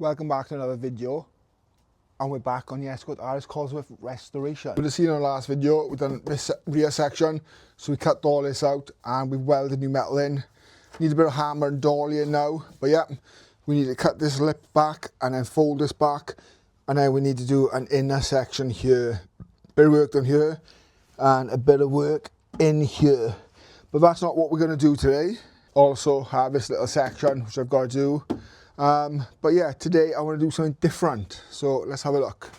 Welcome back to another video, and we're back on the Escort Cosworth restoration. We've seen in our last video, we've done this rear section, so we cut all this out and we've welded new metal in. Need a bit of hammer and dolly in now, but yeah, we need to cut this lip back and then fold this back, and then we need to do an inner section here. Bit of work done here and a bit of work in here, but that's not what we're going to do today. Also have this little section which I've got to do. But yeah, today I want to do something different, so let's have a look.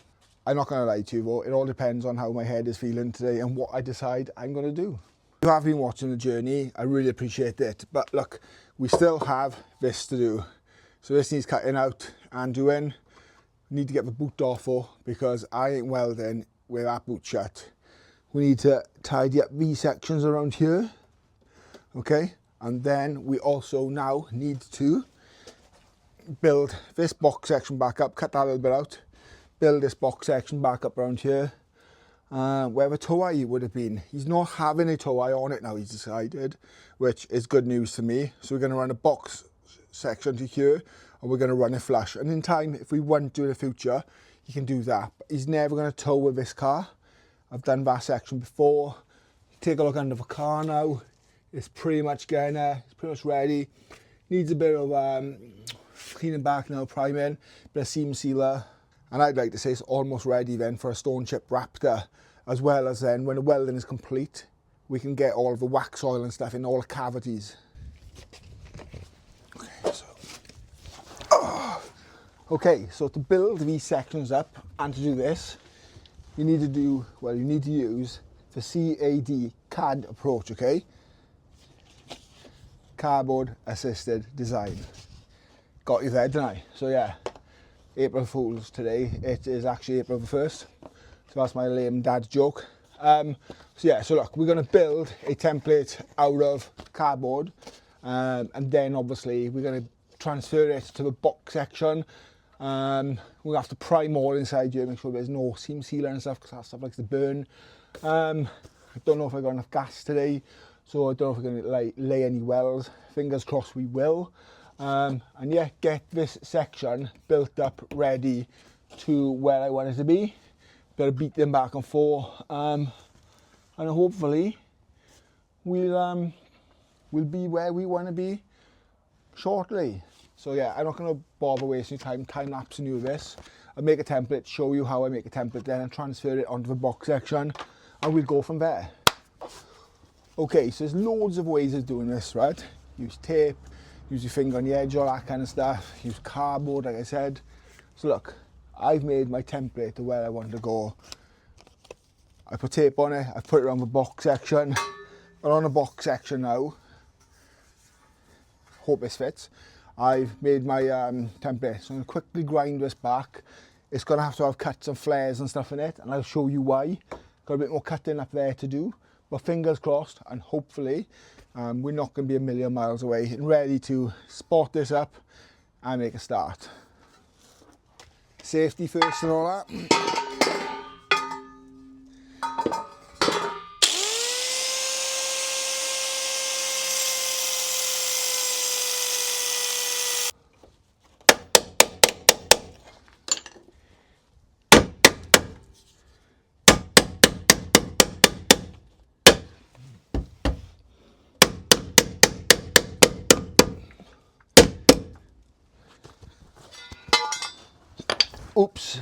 I'm not going to lie to you though, it all depends on how my head is feeling today and what I decide I'm going to do. If you have been watching the journey, I really appreciate it, but look, we still have this to do. So this needs cutting out and doing. Need to get the boot off for, because I ain't welding with that boot shut. We need to tidy up these sections around here, okay? And then we also now need to build this box section back up, cut that a little bit out, build this box section back up around here, where the tow eye would have been. He's not having a tow eye on it now, he's decided, which is good news to me. So we're going to run a box section to here, and we're going to run it flush, and in time, if we want to in the future, he can do that. But he's never going to tow with this car. I've done that section before. Take a look under the car now. It's pretty much getting there, it's pretty much ready. Needs a bit of cleaning back now, priming, bit of seam sealer, and I'd like to say it's almost ready then for a stone chip Raptor, as well as then when the welding is complete, we can get all of the wax oil and stuff in all the cavities. Okay, so to build these sections up and to do this, you need to use the CAD approach, okay? Cardboard assisted design. Got you there, didn't I? So yeah, April Fool's today. It is actually April the 1st. So that's my lame dad joke. So yeah, so look, we're going to build a template out of cardboard, and then obviously we're going to transfer it to the box section. We'll have to prime all inside here, make sure there's no seam sealer and stuff, because that stuff likes to burn. I don't know if I got enough gas today, so I don't know if we're going to lay any welds. Fingers crossed we will. And yeah, get this section built up ready to where I want it to be. Better beat them back and forth, and hopefully we'll be where we want to be shortly. So yeah, I'm not going to bother wasting time lapsing you this. I'll make a template, show you how I make a template, then and transfer it onto the box section, and we'll go from there. Okay, so there's loads of ways of doing this, right? Use tape, use your finger on the edge, all that kind of stuff. Use cardboard, like I said. So look, I've made my template to where I want to go. I put tape on it, I put it around the box section. We're on the box section now. Hope this fits. I've made my template, so I'm going to quickly grind this back. It's going to have cuts and flares and stuff in it, and I'll show you why. Got a bit more cutting up there to do, but fingers crossed, and hopefully we're not going to be a million miles away and ready to spot this up and make a start. Safety first and all that. Oops.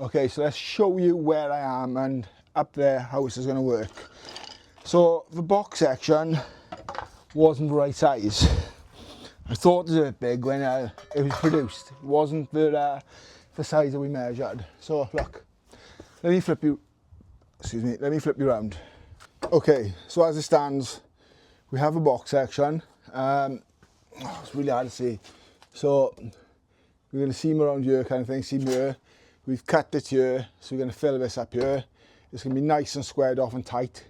Okay, so let's show you where I am and up there how this is going to work. So the box section wasn't the right size. I thought it was a bit big when it was produced. It wasn't the size that we measured. So look, let me flip you around. Okay, so as it stands, we have a box section. It's really hard to see. So We're going to seam around here kind of thing, seam here. We've cut it here, so we're going to fill this up here. It's going to be nice and squared off and tight.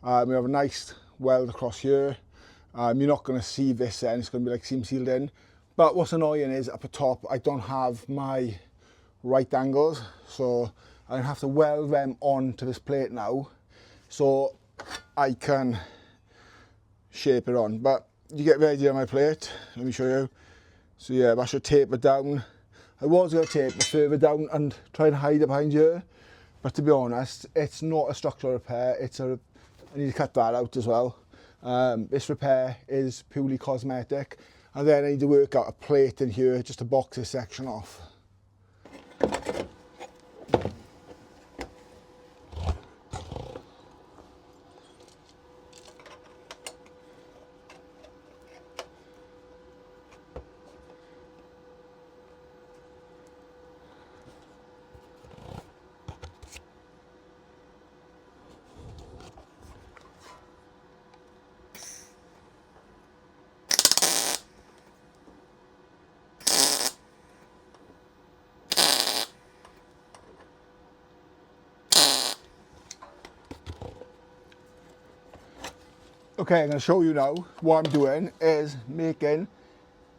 We have a nice weld across here. You're not going to see this end, it's going to be like seam sealed in. But what's annoying is up the top, I don't have my right angles, so I have to weld them onto this plate now, so I can shape it on. But you get the idea of my plate. Let me show you. So yeah, I should tape it down. I was going to tape it further down and try and hide it behind here, but to be honest, it's not a structural repair. I need to cut that out as well. This repair is purely cosmetic, and then I need to work out a plate in here just to box this section off. Okay, I'm going to show you now. What I'm doing is making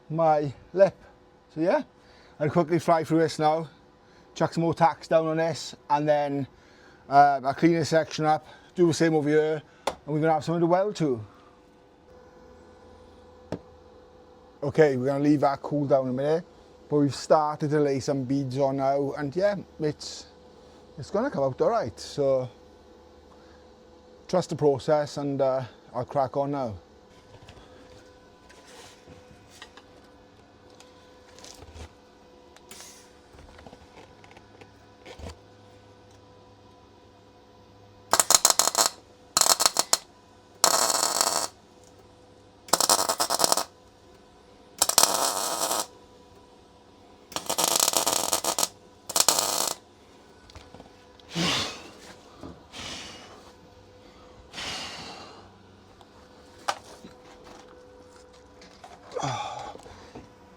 my lip. So yeah, I'll quickly fly through this now, chuck some more tacks down on this, and then I'll clean this section up, do the same over here, and we're going to have something to weld to. Okay, we're going to leave that cool down a minute, but we've started to lay some beads on now, and yeah, it's going to come out alright. So trust the process, and I'll crack on now.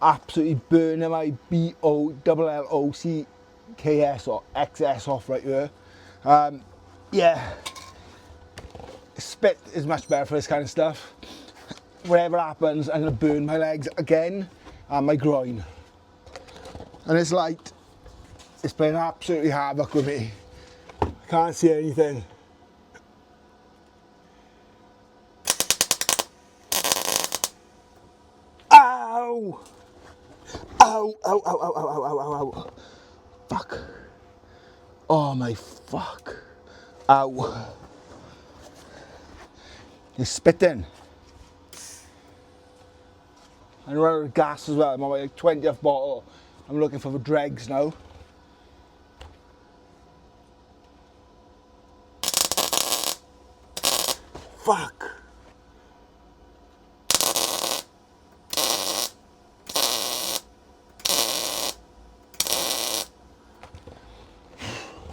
Absolutely burning my B-O-L-L-O-C-K-S or XS off right here. Yeah, spit is much better for this kind of stuff. Whatever happens, I'm going to burn my legs again and my groin. And this light is playing absolutely havoc with me. I can't see anything. Ow! Ow, ow, ow, ow, ow, ow, ow, ow. Fuck. Oh my fuck. Ow. You're spitting. I'm running out of gas as well. I'm on my 20th bottle. I'm looking for the dregs now. Fuck.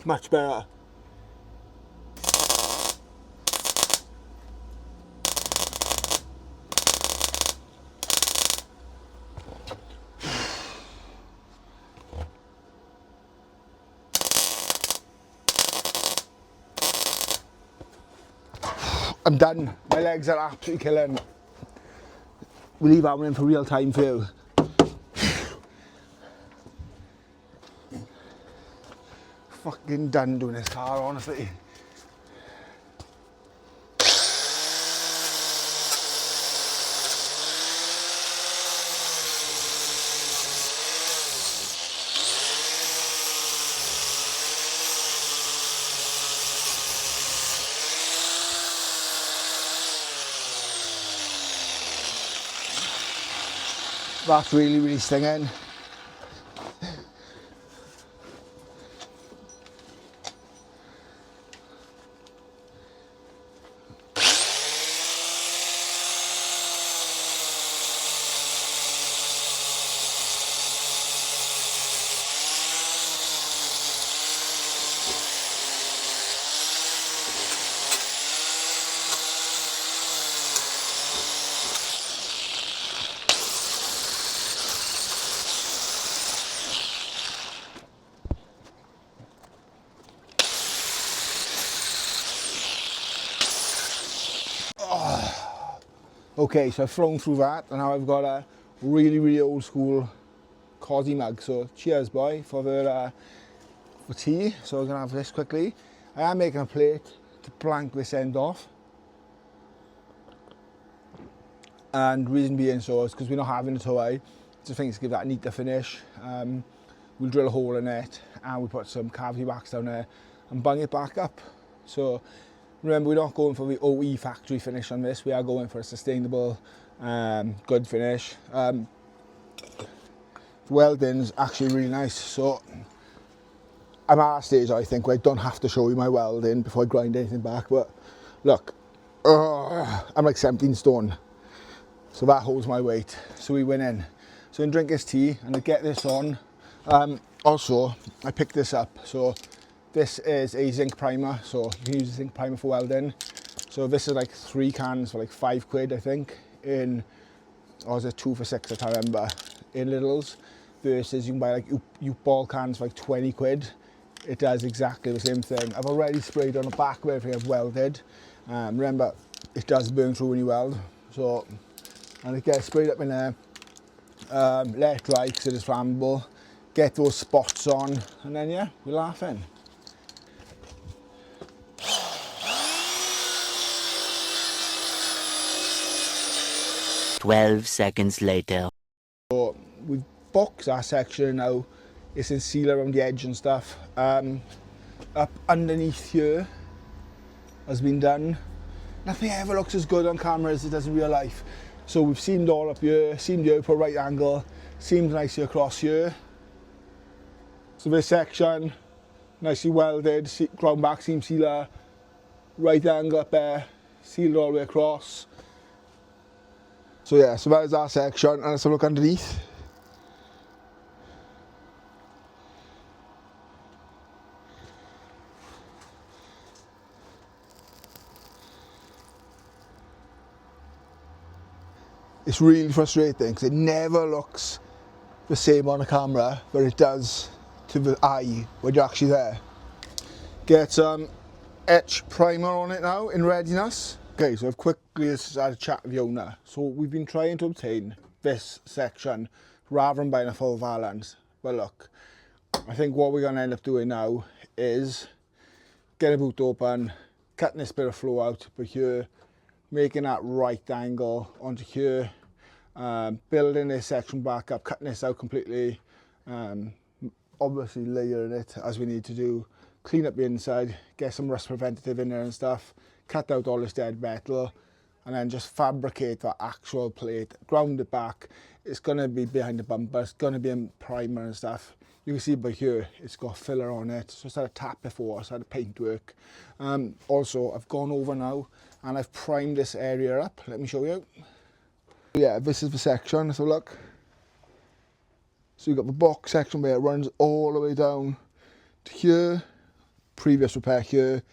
Much better. I'm done. My legs are absolutely killing. We'll leave that one in for real time for you. Fucking done doing this car, honestly. That's really, really stinging. Okay, so I've thrown through that, and now I've got a really old school Cosy mug. So cheers, boy, for tea. So we're gonna have this quickly. I am making a plate to blank this end off, and reason being so is because we're not having it away. Just think to give that a neater finish. We'll drill a hole in it, and we'll put some cavity wax down there and bung it back up. So remember, we're not going for the OE factory finish on this. We are going for a sustainable, good finish. Welding's actually really nice. So I'm at a stage, I think, where I don't have to show you my welding before I grind anything back. But look, I'm like 17 stone. So that holds my weight. So we went in. So I'm gonna drink this tea and I get this on. Also, I picked this up. So this is a zinc primer. So you can use a zinc primer for welding. So this is like 3 cans for like £5, I think. Or is it 2 for 6? I can't remember. In Lidl's. Versus you can buy like U-Ball cans for like £20. It does exactly the same thing. I've already sprayed on the back of everything I've welded. Remember, it does burn through when you weld. So, and it gets sprayed up in there. Let it dry because it is flammable. Get those spots on, and then yeah, we're laughing. "12 seconds later." So we've boxed our section now. It's in sealer around the edge and stuff. Up underneath here has been done. Nothing ever looks as good on camera as it does in real life. So we've seamed all up here, seamed here for a right angle, seamed nicely across here. So this section, nicely welded, ground back seam sealer, right angle up there, sealed all the way across. So yeah, so that is our section, and let's have a look underneath. It's really frustrating because it never looks the same on the camera, but it does to the eye when you're actually there. Get some etch primer on it now in readiness. Okay, so I've quickly had a chat with the owner. So we've been trying to obtain this section rather than buying a full valance. But look, I think what we're going to end up doing now is get a boot open, cutting this bit of flow out by here, making that right angle onto here, building this section back up, cutting this out completely, obviously layering it as we need to do, clean up the inside, get some rust preventative in there and stuff, cut out all this dead metal, and then just fabricate that actual plate, ground it back. It's going to be behind the bumper, it's going to be in primer and stuff. You can see by here, it's got filler on it. So it's had a tap before, it's had a paint work. Also, I've gone over now and I've primed this area up. Let me show you. Yeah, this is the section, let's have a look. So you've got the box section where it runs all the way down to here. Previous repair here.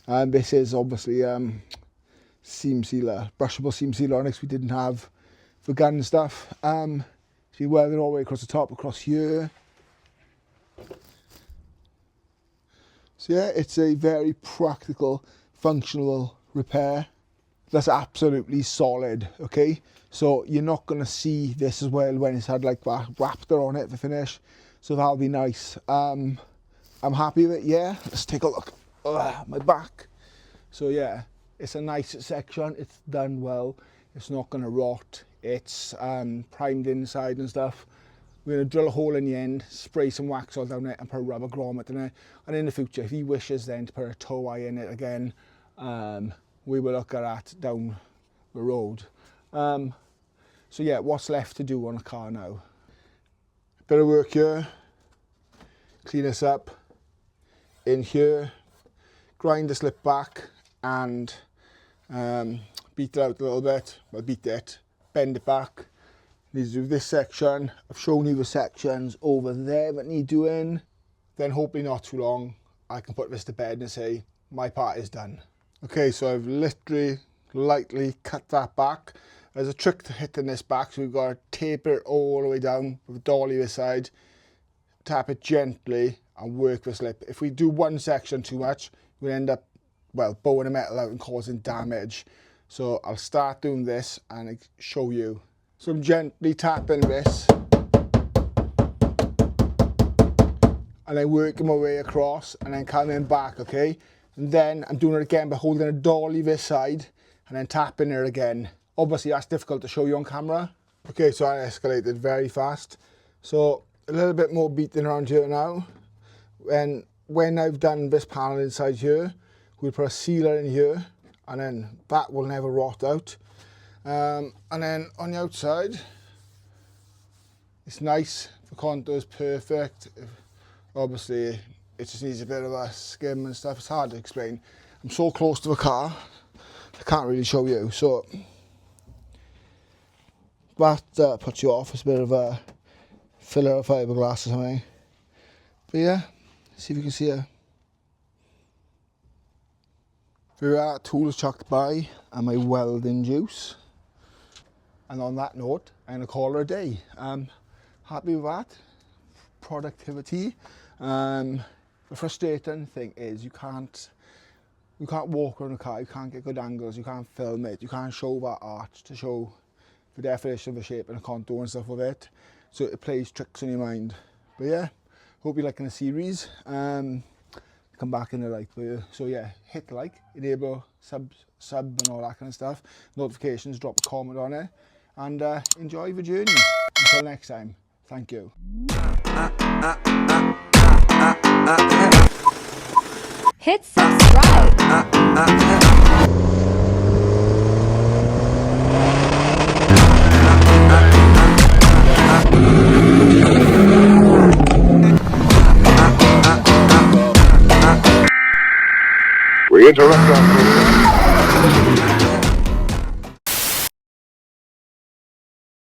And this is obviously seam sealer, brushable seam sealer on it, we didn't have for gun stuff. So you weld it all the way across the top, across here. So yeah, it's a very practical, functional repair. That's absolutely solid, okay? So you're not gonna see this as well when it's had like that Raptor on it for finish. So that'll be nice. I'm happy with it, yeah. Let's take a look. My back. So yeah, it's a nice section. It's done well. It's not gonna rot. It's primed inside and stuff. We're going to drill a hole in the end, spray some wax all down it and put a rubber grommet in it. And in the future, if he wishes then to put a tow eye in it again, we will look at that down the road. So yeah, what's left to do on a car now? Bit of work here, clean this up, in here, grind the slip back and beat it out a little bit, well beat it, bend it back. Need to do this section. I've shown you the sections over there that need doing. Then hopefully not too long, I can put this to bed and say, my part is done. Okay, so I've literally lightly cut that back. There's a trick to hitting this back, so we've got to taper it all the way down with a dolly this side, tap it gently and work the slip. If we do one section too much, we end up, well, bowing the metal out and causing damage. So I'll start doing this and show you. So I'm gently tapping this and then working my way across and then coming back, okay? And then I'm doing it again by holding a dolly this side and then tapping it again. Obviously that's difficult to show you on camera. Okay, so I escalated very fast. So a little bit more beating around here now. When I've done this panel inside here, we'll put a sealer in here and then that will never rot out. And then on the outside, it's nice, the contour is perfect. Obviously, it just needs a bit of a skim and stuff. It's hard to explain. I'm so close to the car, I can't really show you. So that puts you off. It's a bit of a filler of fiberglass or something. But yeah, see if you can see it. There are tools chucked by and my welding juice. And on that note, I'm gonna call it a day. Happy with that. Productivity. The frustrating thing is you can't walk around a car, you can't get good angles, you can't film it, you can't show that arch to show the definition of the shape and the contour and stuff with it. So it plays tricks on your mind. But yeah, hope you're liking the series. Come back in the like for you. So yeah, hit like, enable sub and all that kind of stuff. Notifications, drop a comment on it, and enjoy the journey. Until next time, thank you. Hit subscribe. We interrupt our program.